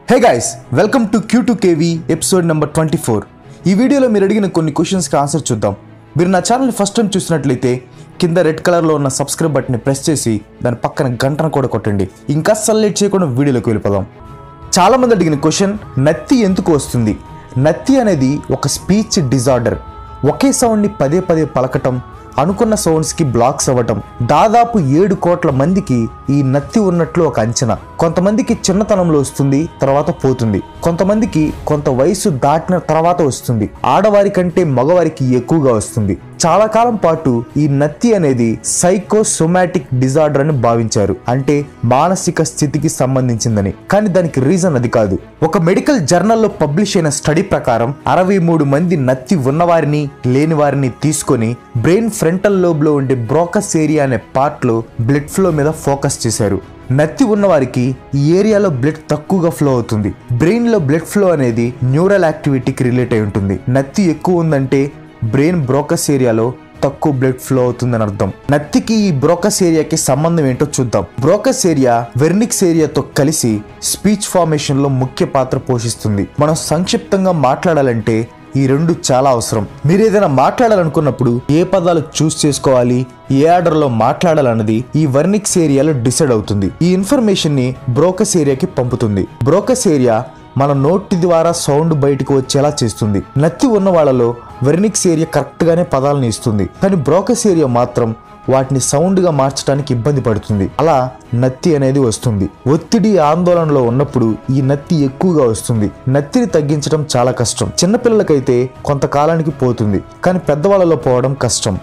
Hey guys, welcome to Q2KV episode number 24. ఈ వీడియోలో మీరు అడిగిన కొన్ని క్వశ్చన్స్కి ఆన్సర్ చూద్దాం. మీరు నా ఛానల్ని ఫస్ట్ టైం చూసినట్లయితే కింద రెడ్ కలర్లో ఉన్న సబ్స్క్రైబ్ బటన్ని ప్రెస్ చేసి దాని పక్కన గంటను కూడా కొట్టండి. ఇంకా లేట్ చేయకుండా వీడియోలోకి వెళ్ళిపోదాం. చాలామంది అడిగిన క్వశ్చన్, నత్తి ఎందుకు వస్తుంది? నత్తి అనేది ఒక స్పీచ్ డిజార్డర్. ఒకే సౌండ్ని పదే పదే పలకటం, అనుకున్న సౌండ్స్కి బ్లాక్స్ అవ్వటం. దాదాపు 7 కోట్ల మందికి ఈ నత్తి ఉన్నట్లు ఒక అంచనా. కొంతమందికి చిన్నతనంలో వస్తుంది, తర్వాత పోతుంది. కొంతమందికి కొంత వయసు దాటిన తర్వాత వస్తుంది. ఆడవారి కంటే మగవారికి ఎక్కువగా వస్తుంది. చాలా కాలం పాటు ఈ నత్తి అనేది సైకోసోమాటిక్ డిజార్డర్ అని భావించారు, అంటే మానసిక స్థితికి సంబంధించిందని. కానీ దానికి రీజన్ అది కాదు. ఒక మెడికల్ జర్నల్లో పబ్లిష్ అయిన స్టడీ ప్రకారం 63 మంది నత్తి ఉన్నవారిని లేని వారిని తీసుకొని బ్రెయిన్ ఫ్రంటల్ లోబ్ లో ఉండే బ్రోకస్ ఏరియా అనే పార్ట్ లో బ్లడ్ ఫ్లో మీద ఫోకస్ చేశారు. నత్తి ఉన్నవారికి ఈ ఏరియాలో బ్లడ్ తక్కువగా ఫ్లో అవుతుంది. బ్రెయిన్ లో బ్లడ్ ఫ్లో అనేది న్యూరల్ యాక్టివిటీకి రిలేట్ అయి ఉంటుంది. నత్తి ఎక్కువ ఉందంటే బ్రెయిన్ బ్రోకస్ ఏరియాలో తక్కువ బ్లడ్ ఫ్లో అవుతుందని అర్థం. నత్తికి ఈ బ్రోకస్ ఏరియాకి సంబంధం ఏంటో చూద్దాం. బ్రోకస్ ఏరియా వెర్నిక్స్ ఏరియాతో కలిసి స్పీచ్ ఫార్మేషన్ లో ముఖ్య పాత్ర పోషిస్తుంది. మనం సంక్షిప్తంగా మాట్లాడాలంటే ఈ రెండు చాలా అవసరం. మీరు ఏదైనా మాట్లాడాలనుకున్నప్పుడు ఏ పదాలు చూస్ చేసుకోవాలి, ఏ ఆర్డర్ లో మాట్లాడాలన్నది ఈ వెర్నిక్స్ ఏరియాలో డిసైడ్ అవుతుంది. ఈ ఇన్ఫర్మేషన్ ని బ్రోకస్ ఏరియాకి పంపుతుంది. బ్రోకస్ ఏరియా మన నోటి ద్వారా సౌండ్ బయటకు వచ్చేలా చేస్తుంది. నత్తి ఉన్న వాళ్ళలో వెర్నిక్స్ ఏరియా కరెక్ట్ గానే పదాలను ఇస్తుంది, కానీ బ్రోకస్ ఏరియా మాత్రం వాటిని సౌండ్ గా మార్చడానికి ఇబ్బంది పడుతుంది. అలా నత్తి అనేది వస్తుంది. ఒత్తిడి, ఆందోళనలో ఉన్నప్పుడు ఈ నత్తి ఎక్కువగా వస్తుంది. నత్తిని తగ్గించడం చాలా కష్టం. చిన్నపిల్లలకైతే కొంతకాలానికి పోతుంది, కానీ పెద్దవాళ్ళలో పోవడం కష్టం.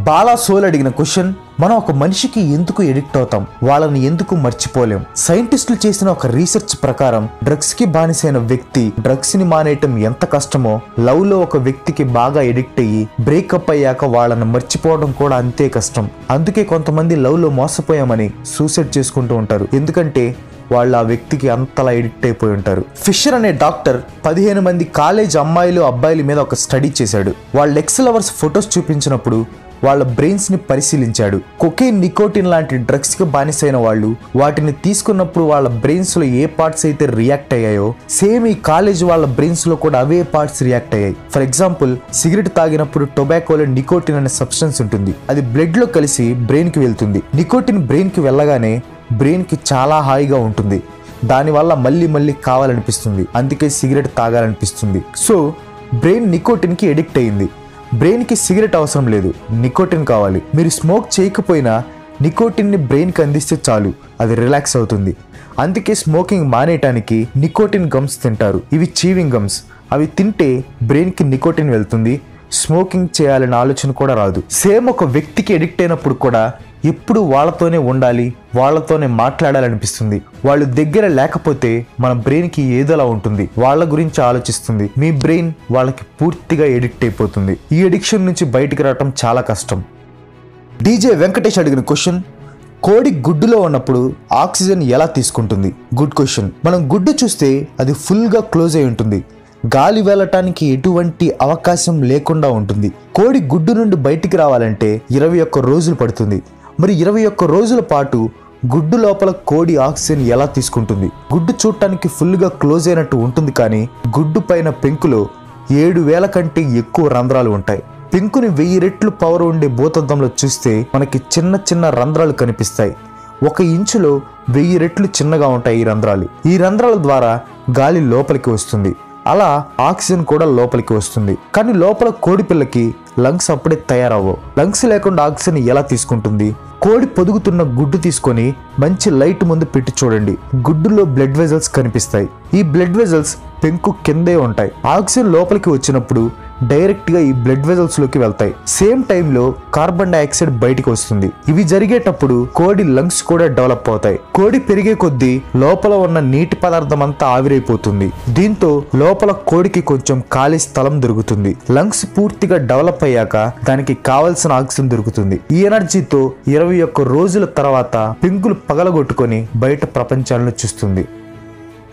బాలా సోల్ అడిగిన క్వశ్చన్, మనం ఒక మనిషికి ఎందుకు ఎడిక్ట్ అవుతాం, వాళ్ళని ఎందుకు మర్చిపోలేం? సైంటిస్టులు చేసిన ఒక రీసెర్చ్ ప్రకారం డ్రగ్స్ కి బానిసైన వ్యక్తి డ్రగ్స్ ని మానేయటం ఎంత కష్టమో, లవ్ లో ఒక వ్యక్తికి బాగా ఎడిక్ట్ అయ్యి బ్రేకప్ అయ్యాక వాళ్ళని మర్చిపోవడం కూడా అంతే కష్టం. అందుకే కొంతమంది లవ్ లో మోసపోయామని సూసైడ్ చేసుకుంటూ ఉంటారు, ఎందుకంటే వాళ్ళు ఆ వ్యక్తికి అంతలా ఎడిక్ట్ అయిపోయి ఉంటారు. ఫిషర్ అనే డాక్టర్ 15 మంది కాలేజ్ అమ్మాయిలు అబ్బాయిల మీద ఒక స్టడీ చేశాడు. వాళ్ళ ఎక్స్ లవర్స్ ఫొటోస్ చూపించినప్పుడు వాళ్ళ బ్రెయిన్స్ ని పరిశీలించాడు. కొకైన్, నికోటిన్ లాంటి డ్రగ్స్ కి బానిసైన వాళ్ళు వాటిని తీసుకున్నప్పుడు వాళ్ళ బ్రెయిన్స్ లో ఏ పార్ట్స్ అయితే రియాక్ట్ అయ్యాయో, సేమ్ ఈ కాలేజ్ వాళ్ళ బ్రెయిన్స్ లో కూడా అవే పార్ట్స్ రియాక్ట్ అయ్యాయి. ఫర్ ఎగ్జాంపుల్, సిగరెట్ తాగినప్పుడు టొబాకోలో నికోటిన్ అనే సబ్స్టెన్స్ ఉంటుంది. అది బ్లడ్ లో కలిసి బ్రెయిన్ కి వెళ్తుంది. నికోటిన్ బ్రెయిన్ కి వెళ్ళగానే బ్రెయిన్ కి చాలా హాయిగా ఉంటుంది. దానివల్ల మళ్ళీ మళ్ళీ కావాలనిపిస్తుంది, అందుకే సిగరెట్ తాగాలనిపిస్తుంది. సో బ్రెయిన్ నికోటిన్ కి ఎడిక్ట్ అయింది. బ్రెయిన్ కి సిగరెట్ అవసరం లేదు, నికోటిన్ కావాలి. మీరు స్మోక్ చేయకపోయినా నికోటిన్ ని బ్రెయిన్ కి అందిస్తే చాలు, అది రిలాక్స్ అవుతుంది. అందుకే స్మోకింగ్ మానేయటానికి నికోటిన్ గమ్స్ తింటారు. ఇవి చీవింగ్ గమ్స్. అవి తింటే బ్రెయిన్ కి నికోటిన్ వెళ్తుంది, స్మోకింగ్ చేయాలనే ఆలోచన కూడా రాదు. సేమ్ ఒక వ్యక్తికి ఎడిక్ట్ అయినప్పుడు కూడా ఎప్పుడు వాళ్ళతోనే ఉండాలి, వాళ్ళతోనే మాట్లాడాలనిపిస్తుంది. వాళ్ళు దగ్గర లేకపోతే మన బ్రెయిన్ కి ఏదోలా ఉంటుంది, వాళ్ళ గురించి ఆలోచిస్తుంది. మీ బ్రెయిన్ వాళ్ళకి పూర్తిగా ఎడిక్ట్ అయిపోతుంది. ఈ ఎడిక్షన్ నుంచి బయటికి రావటం చాలా కష్టం. డీజే వెంకటేష్ అడిగిన క్వశ్చన్, కోడి గుడ్డులో ఉన్నప్పుడు ఆక్సిజన్ ఎలా తీసుకుంటుంది? Good question. మనం గుడ్డు చూస్తే అది ఫుల్ గా క్లోజ్ అయి ఉంటుంది. గాలి వెళ్ళటానికి ఎటువంటి అవకాశం లేకుండా ఉంటుంది. కోడి గుడ్డు నుండి బయటికి రావాలంటే 21 రోజులు పడుతుంది. మరి 21 రోజుల పాటు గుడ్డు లోపల కోడి ఆక్సిజన్ ఎలా తీసుకుంటుంది? గుడ్డు చూడటానికి ఫుల్ గా క్లోజ్ అయినట్టు ఉంటుంది, కానీ గుడ్డు పైన పెంకులో 7,000 కంటే ఎక్కువ రంధ్రాలు ఉంటాయి. పెంకుని 1000 రెట్లు పవర్ ఉండే భూతద్దంలో చూస్తే మనకి చిన్న చిన్న రంధ్రాలు కనిపిస్తాయి. 1 ఇంచులో 1000 రెట్లు చిన్నగా ఉంటాయి ఈ రంధ్రాలు. ఈ రంధ్రాల ద్వారా గాలి లోపలికి వస్తుంది, అలా ఆక్సిజన్ కూడా లోపలికి వస్తుంది. కానీ లోపల కోడి పిల్లకి లంగ్స్ అప్పుడే తయారవ్వవు. లంగ్స్ లేకుండా ఆక్సిజన్ ఎలా తీసుకుంటుంది? కోడి పొదుగుతున్న గుడ్డు తీసుకొని మంచి లైట్ ముందు పెట్టి చూడండి. గుడ్డులో బ్లడ్ వెజల్స్ కనిపిస్తాయి. ఈ బ్లడ్ వెజల్స్ పెంకు కిందే ఉంటాయి. ఆక్సిజన్ లోపలికి వచ్చినప్పుడు డైరెక్ట్ గా ఈ బ్లడ్ వెజల్స్ లోకి వెళ్తాయి. సేమ్ టైంలో కార్బన్ డైఆక్సైడ్ బయటికి వస్తుంది. ఇవి జరిగేటప్పుడు కోడి లంగ్స్ కూడా డెవలప్ అవుతాయి. కోడి పెరిగే కొద్దీ లోపల ఉన్న నీటి పదార్థం అంతా ఆవిరైపోతుంది. దీంతో లోపల కోడికి కొంచెం ఖాళీ స్థలం దొరుకుతుంది. లంగ్స్ పూర్తిగా డెవలప్ అయ్యాక దానికి కావలసిన ఆక్సిజన్ దొరుకుతుంది. ఈ ఎనర్జీతో 21 రోజుల తర్వాత పెంకులు పగలగొట్టుకొని బయట ప్రపంచాలను చూస్తుంది.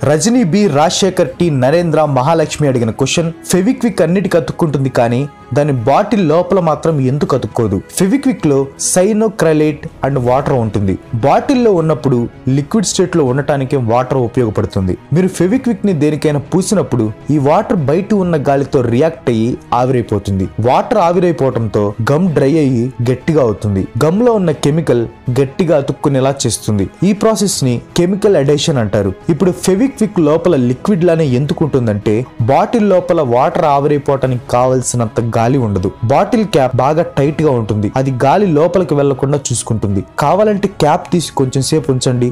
రజనీ బి, రాజశేఖర్ టి, నరేంద్ర, మహాలక్ష్మి అడిగిన క్వశ్చన్, ఫెవిక్విక్ అన్నిటికీ అతుక్కుంటుంది కానీ దాని బాటిల్ లోపల మాత్రం ఎందుకు అతుక్కోదు? ఫెవిక్విక్ లో సైనోక్రైలేట్ అండ్ వాటర్ ఉంటుంది. బాటిల్లో ఉన్నప్పుడు లిక్విడ్ స్టేట్ లో ఉండటానికి వాటర్ ఉపయోగపడుతుంది. మీరు ఫెవిక్విక్ ని దేనికైనా పూసినప్పుడు ఈ వాటర్ బయట ఉన్న గాలితో రియాక్ట్ అయ్యి ఆవిరైపోతుంది. వాటర్ ఆవిరైపోవడంతో గమ్ డ్రై అయ్యి గట్టిగా అవుతుంది. గమ్ లో ఉన్న కెమికల్ గట్టిగా అతుక్కునేలా చేస్తుంది. ఈ ప్రాసెస్ ని కెమికల్ అడేషన్ అంటారు. ఇప్పుడు ఫెవిక్విక్ లోపల లిక్విడ్ లానే ఎందుకు ఉంటుందంటే బాటిల్ లోపల వాటర్ ఆవిరైపోవటానికి కావలసినంత గాలి ఉండదు. బాటిల్ క్యాప్ బాగా టైట్ గా ఉంటుంది. అది గాలి లోపలికి వెళ్లకుండా చూసుకుంటుంది. కావాలంటే క్యాప్ తీసి కొంచెం సేపు ఉంచండి,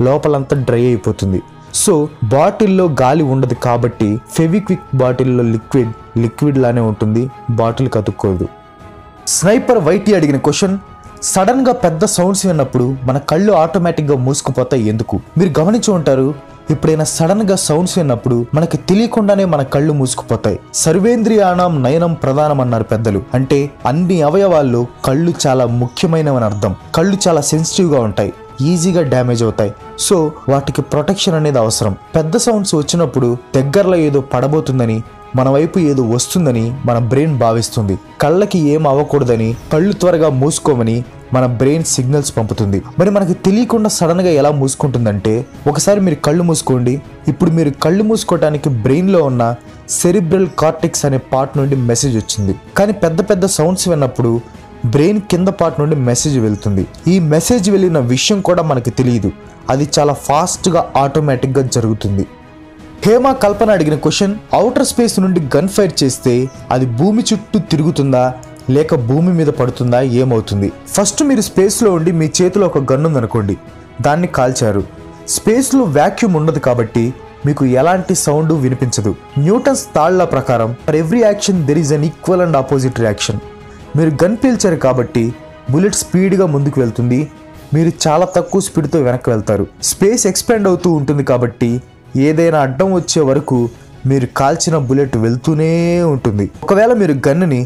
లోపలంతా డ్రై అయిపోతుంది. సో బాటిల్లో గాలి ఉండదు కాబట్టి ఫెవిక్విక్ బాటిల్లో లిక్విడ్ లానే ఉంటుంది, బాటిల్ కతుక్కోదు. స్నైపర్ వైటీ అడిగిన క్వశ్చన్, సడన్ గా పెద్ద సౌండ్స్ విన్నప్పుడు మన కళ్ళు ఆటోమేటిక్ గా మూసుకుపోతాయి ఎందుకు? మీరు గమనించి ఉంటారు, ఎప్పుడైనా సడన్ గా సౌండ్స్ విన్నప్పుడు మనకి తెలియకుండానే మన కళ్ళు మూసుకుపోతాయి. సర్వేంద్రియాణం నయనం ప్రధానం అన్నారు పెద్దలు. అంటే అన్ని అవయవాల్లో కళ్ళు చాలా ముఖ్యమైనవని అర్థం. కళ్ళు చాలా సెన్సిటివ్ గా ఉంటాయి, ఈజీగా డ్యామేజ్ అవుతాయి. సో వాటికి ప్రొటెక్షన్ అనేది అవసరం. పెద్ద సౌండ్స్ వచ్చినప్పుడు దగ్గరలో ఏదో పడబోతుందని, మన వైపు ఏదో వస్తుందని మన బ్రెయిన్ భావిస్తుంది. కళ్ళకి ఏం అవ్వకూడదని కళ్ళు త్వరగా మూసుకోమని మన బ్రెయిన్ సిగ్నల్స్ పంపుతుంది. మరి మనకి తెలియకుండా సడన్ గా ఎలా మూసుకుంటుందంటే, ఒకసారి మీరు కళ్ళు మూసుకోండి. ఇప్పుడు మీరు కళ్ళు మూసుకోవడానికి బ్రెయిన్ లో ఉన్న సెరిబ్రల్ కార్టెక్స్ అనే పార్ట్ నుండి మెసేజ్ వచ్చింది. కానీ పెద్ద సౌండ్స్ విన్నప్పుడు బ్రెయిన్ కింద పార్ట్ నుండి మెసేజ్ వెళ్తుంది. ఈ మెసేజ్ వెళ్ళిన విషయం కూడా మనకి తెలియదు. అది చాలా ఫాస్ట్ గా ఆటోమేటిక్ గా జరుగుతుంది. హేమా కల్పన అడిగిన క్వశ్చన్, ఔటర్ స్పేస్ నుండి గన్ ఫైర్ చేస్తే అది భూమి చుట్టూ తిరుగుతుందా లేక భూమి మీద పడుతుందా, ఏమవుతుంది? ఫస్ట్ మీరు స్పేస్ లో ఉండి మీ చేతిలో ఒక గన్ ఉందనుకోండి, దాన్ని కాల్చారు. స్పేస్ లో వాక్యూమ్ ఉండదు కాబట్టి మీకు ఎలాంటి సౌండ్ వినిపించదు. న్యూటన్స్ తాళ్ల ప్రకారం for every action there is an equal and opposite reaction. మీరు గన్ పీల్చారు కాబట్టి బుల్లెట్ స్పీడ్గా ముందుకు వెళ్తుంది, మీరు చాలా తక్కువ స్పీడ్తో వెనక్కి వెళ్తారు. స్పేస్ ఎక్స్పాండ్ అవుతూ ఉంటుంది కాబట్టి ఏదైనా అడ్డం వచ్చే వరకు మీరు కాల్చిన బుల్లెట్ వెళ్తూనే ఉంటుంది. ఒకవేళ మీరు గన్నుని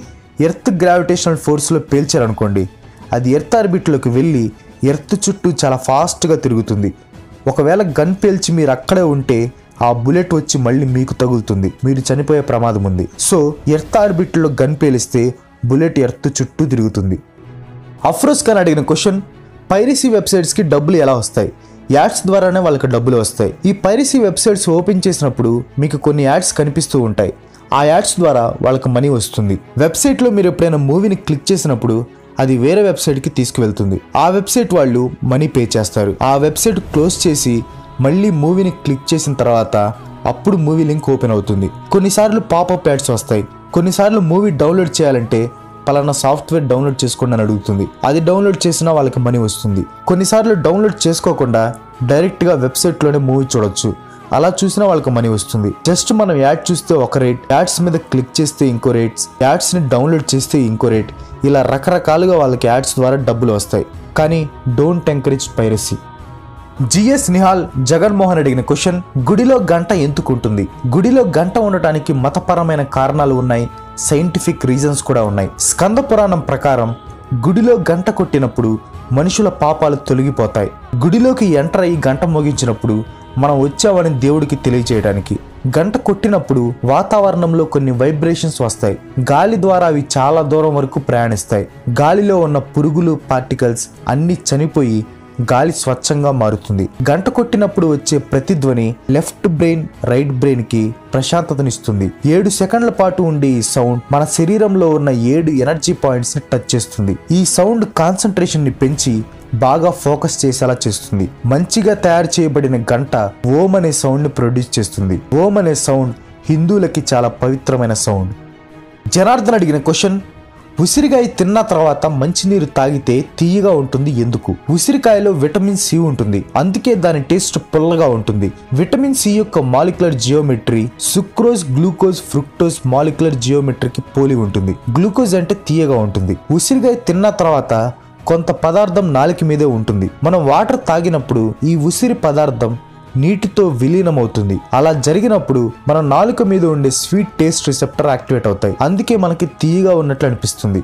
ఎర్త్ గ్రావిటేషనల్ ఫోర్స్లో పేల్చారనుకోండి, అది ఎర్త్ ఆర్బిట్లోకి వెళ్ళి ఎర్త్ చుట్టూ చాలా ఫాస్ట్గా తిరుగుతుంది. ఒకవేళ గన్ పేల్చి మీరు అక్కడే ఉంటే ఆ బుల్లెట్ వచ్చి మళ్ళీ మీకు తగులుతుంది, మీరు చనిపోయే ప్రమాదం ఉంది. సో ఎర్త్ ఆర్బిట్లో గన్ పేలిస్తే బుల్లెట్ ఎర్త్ చుట్టూ తిరుగుతుంది. అఫ్రోజ్ ఖాన్ అడిగిన క్వశ్చన్, పైరసీ వెబ్సైట్స్కి డబ్బులు ఎలా వస్తాయి? యాడ్స్ ద్వారానే వాళ్ళకి డబ్బులు వస్తాయి. ఈ పైరసీ వెబ్సైట్స్ ఓపెన్ చేసినప్పుడు మీకు కొన్ని యాడ్స్ కనిపిస్తూ ఉంటాయి. ఆ యాడ్స్ ద్వారా వాళ్ళకి మనీ వస్తుంది. వెబ్సైట్లో మీరు ఎప్పుడైనా మూవీని క్లిక్ చేసినప్పుడు అది వేరే వెబ్సైట్కి తీసుకువెళ్తుంది. ఆ వెబ్సైట్ వాళ్ళు మనీ పే చేస్తారు. ఆ వెబ్సైట్ క్లోజ్ చేసి మళ్ళీ మూవీని క్లిక్ చేసిన తర్వాత అప్పుడు మూవీ లింక్ ఓపెన్ అవుతుంది. కొన్నిసార్లు పాపప్ యాడ్స్ వస్తాయి. కొన్నిసార్లు మూవీ డౌన్లోడ్ చేయాలంటే పలానా సాఫ్ట్వేర్ డౌన్లోడ్ చేసుకోండి అని అడుగుతుంది. అది డౌన్లోడ్ చేసినా వాళ్ళకి మనీ వస్తుంది. కొన్నిసార్లు డౌన్లోడ్ చేసుకోకుండా డైరెక్ట్గా వెబ్సైట్లోనే మూవీ చూడొచ్చు. అలా చూసినా వాళ్ళకి మనీ వస్తుంది. జస్ట్ మనం యాడ్ చూస్తే ఒక రేట్, యాడ్స్ మీద క్లిక్ చేస్తే ఇంకో రేట్స్, యాడ్స్ని డౌన్లోడ్ చేస్తే ఇంకో రేట్, ఇలా రకరకాలుగా వాళ్ళకి యాడ్స్ ద్వారా డబ్బులు వస్తాయి. కానీ don't encourage piracy. GS Nihal Jaganmohan అడిగిన క్వశ్చన్, గుడిలో గంట ఎందుకు ఉంటుంది? గుడిలో గంట ఉండటానికి మతపరమైన కారణాలు ఉన్నాయి, సైంటిఫిక్ రీజన్స్ కూడా ఉన్నాయి. స్కంద పురాణం ప్రకారం గుడిలో గంట కొట్టినప్పుడు మనుషుల పాపాలు తొలగిపోతాయి. గుడిలోకి ఎంటర్ అయ్యి గంట మోగించినప్పుడు మనం వచ్చామని దేవుడికి తెలియజేయడానికి. గంట కొట్టినప్పుడు వాతావరణంలో కొన్ని వైబ్రేషన్స్ వస్తాయి. గాలి ద్వారా అవి చాలా దూరం వరకు ప్రయాణిస్తాయి. గాలిలో ఉన్న పురుగులు, పార్టికల్స్ అన్ని చనిపోయి గాలి స్వచ్ఛంగా మారుతుంది. గంట కొట్టినప్పుడు వచ్చే ప్రతిధ్వని లెఫ్ట్ బ్రెయిన్, రైట్ బ్రెయిన్ కి ప్రశాంతతనిస్తుంది. 7 సెకండ్ల పాటు ఉండే ఈ సౌండ్ మన శరీరంలో ఉన్న 7 ఎనర్జీ పాయింట్స్ ని టచ్ చేస్తుంది. ఈ సౌండ్ కాన్సన్ట్రేషన్ ని పెంచి బాగా ఫోకస్ చేసేలా చేస్తుంది. మంచిగా తయారు చేయబడిన గంట ఓం అనే సౌండ్ ని ప్రొడ్యూస్ చేస్తుంది. ఓం అనే సౌండ్ హిందువులకి చాలా పవిత్రమైన సౌండ్. జనార్దన్ అడిగిన క్వశ్చన్, ఉసిరికాయ తిన్న తర్వాత మంచినీరు తాగితే తీయగా ఉంటుంది ఎందుకు? ఉసిరికాయలో విటమిన్ సి ఉంటుంది, అందుకే దాని టేస్ట్ పుల్లగా ఉంటుంది. విటమిన్ సి యొక్క molecular geometry sucrose, glucose, fructose molecular జియోమెట్రీకి పోలి ఉంటుంది. గ్లూకోజ్ అంటే తీయగా ఉంటుంది. ఉసిరికాయ తిన్న తర్వాత కొంత పదార్థం నాలుక మీదే ఉంటుంది. మనం వాటర్ తాగినప్పుడు ఈ ఉసిరి పదార్థం నీటితో విలీనమవుతుంది. అలా జరిగినప్పుడు మన నాలుక మీద ఉండే స్వీట్ టేస్ట్ రిసెప్టర్ యాక్టివేట్ అవుతాయి. అందుకే మనకి తీయగా ఉన్నట్లు అనిపిస్తుంది.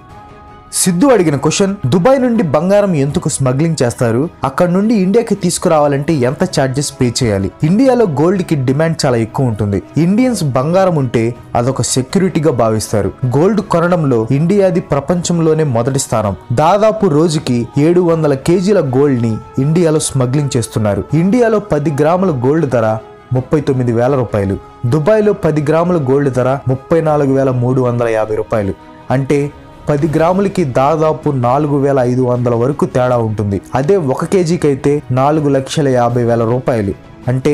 సిద్ధు అడిగిన క్వశ్చన్, దుబాయ్ నుండి బంగారం ఎందుకు స్మగ్లింగ్ చేస్తారు? అక్కడ నుండి ఇండియాకి తీసుకురావాలంటే ఎంత ఛార్జెస్ పే చేయాలి? ఇండియాలో గోల్డ్ కి డిమాండ్ చాలా ఎక్కువ ఉంటుంది. ఇండియన్స్ బంగారం ఉంటే అదొక సెక్యూరిటీగా భావిస్తారు. గోల్డ్ కొనడంలో ఇండియాది ప్రపంచంలోనే మొదటి స్థానం. దాదాపు రోజుకి 700 కేజీల గోల్డ్ ని ఇండియాలో స్మగ్లింగ్ చేస్తున్నారు. ఇండియాలో 10 గ్రాముల గోల్డ్ ధర 39,000 రూపాయలు. దుబాయ్లో 10 గ్రాముల గోల్డ్ ధర 34,350 రూపాయలు. అంటే 10 గ్రాములకి దాదాపు 4,500 వరకు తేడా ఉంటుంది. అదే 1 కేజీకి అయితే 4,50,000 రూపాయలు. అంటే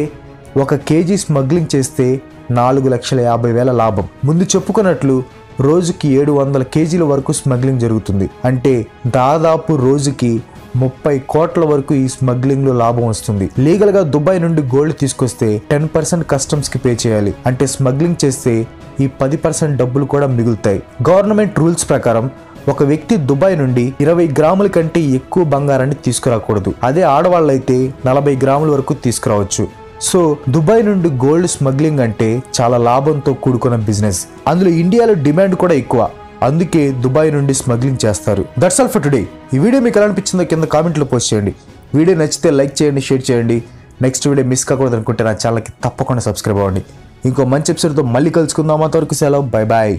1 కేజీ స్మగ్లింగ్ చేస్తే 4,50,000 లాభం. ముందు చెప్పుకున్నట్లు రోజుకి 700 కేజీల వరకు స్మగ్లింగ్ జరుగుతుంది. అంటే దాదాపు రోజుకి 30 కోట్ల వరకు ఈ స్మగ్లింగ్ లో లాభం వస్తుంది. లీగల్ గా దుబాయ్ నుండి గోల్డ్ తీసుకొస్తే 10% కస్టమ్స్ కి పే చేయాలి. అంటే స్మగ్లింగ్ చేస్తే ఈ 10% డబ్బులు కూడా మిగులుతాయి. గవర్నమెంట్ రూల్స్ ప్రకారం ఒక వ్యక్తి దుబాయ్ నుండి 20 గ్రాముల కంటే ఎక్కువ బంగారాన్ని తీసుకురాకూడదు. అదే ఆడవాళ్ళైతే 40 గ్రాముల వరకు తీసుకురావచ్చు. సో దుబాయ్ నుండి గోల్డ్ స్మగ్లింగ్ అంటే చాలా లాభంతో కూడుకున్న బిజినెస్. అందులో ఇండియాలో డిమాండ్ కూడా ఎక్కువ. అందుకే దుబాయ్ నుండి స్మగ్లింగ్ చేస్తారు. That's all for today. ఈ వీడియో మీకు ఎలా అనిపించిందో కింద కామెంట్లో పోస్ట్ చేయండి. వీడియో నచ్చితే లైక్ చేయండి, షేర్ చేయండి. నెక్స్ట్ వీడియో మిస్ కాకూడదు అనుకుంటే నా ఛానల్కి తప్పకుండా సబ్స్క్రైబ్ అవ్వండి. ఇంకో మంచి ఎపిసోడ్తో మళ్ళీ కలుసుకుందాం. అంతవరకు సెలవు. Bye bye.